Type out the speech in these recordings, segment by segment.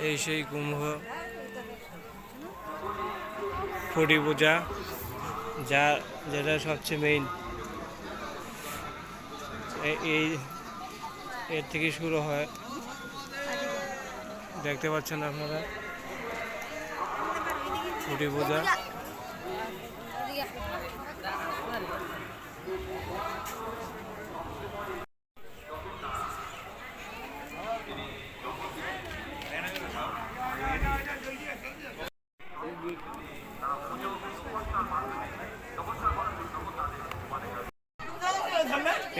এই সেই কুম্ভ ছটি পূজা, যেটা সবচেয়ে মেইন। এই এর থেকে শুরু হয়, দেখতে পাচ্ছেন আপনারা ছটি পূজা।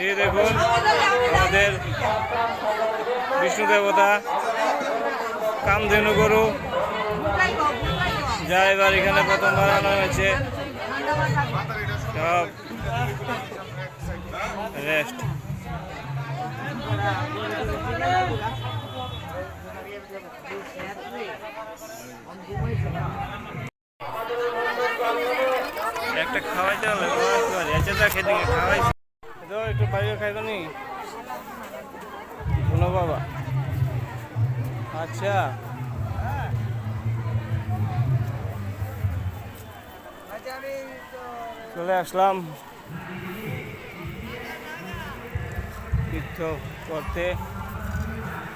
এই দেখুন আমাদের বিষ্ণু দেবতা কামধেনু গরু, যা এবার এখানে প্রথমবার আনা হয়েছে। সব রেস্ট। একটা খাওয়াইতে হবে, খেতে খাওয়াই একটু বাইরে খাইতো নি শোনো বাবা। আচ্ছা চলে আসলাম তীর্থ করতে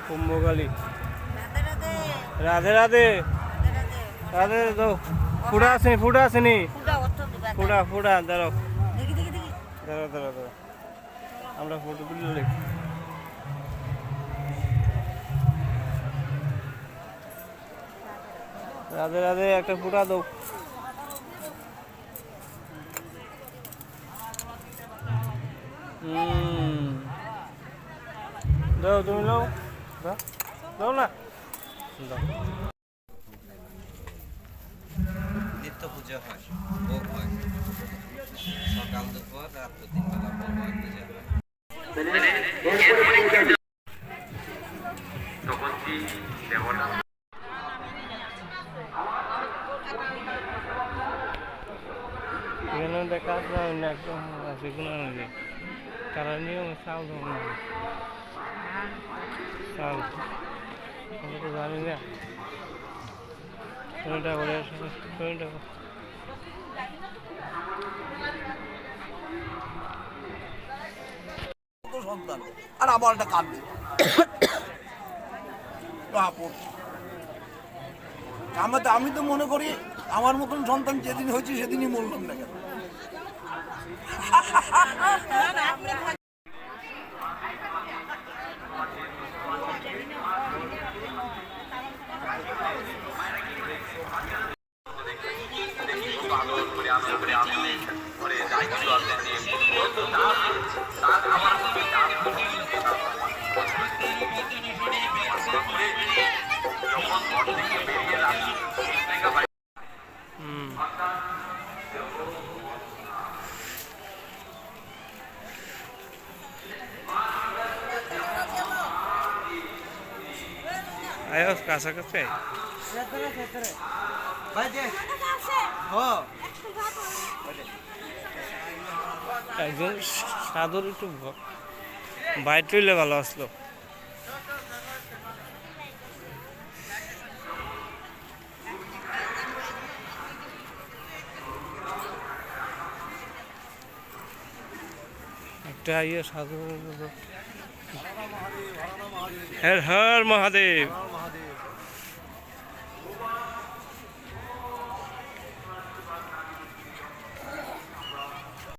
কুম্ভকালী। রাধে রাধে রাধে। তো ফুটা আসেনি, ফুটা আসেনি, ফুটা ফুটা দাঁড়ো দাঁড়ো দাঁড়ো দাঁড়ো, আমরা ফটো তুলে রাধে রাধে। একটা ফুটা দাও। দাও, তুমি নাও, দাও না, নিত্য পুজো হয়, ভোগ হয়, সকাল দুপুর রাত 3 বেলা ভোগ হয়, পূজা হয়। তখন কি দেবতা এখানে দেখা একদম সেগুলো তারা নিয়ম চাল চাল আমি তো জানি না। শনিটা করে শনিটা সন্তান আর আমার একটা কাঁদবে। আমি তো মনে করি আমার মতন সন্তান যেদিন হয়েছে সেদিনই মরলাম না কেন। আয়ো কাছাকাছি একজন সাধুর একটু বাইর টইলে ভালো আসলো। একটা ইয়ে সাধু, হর হর মহাদেব।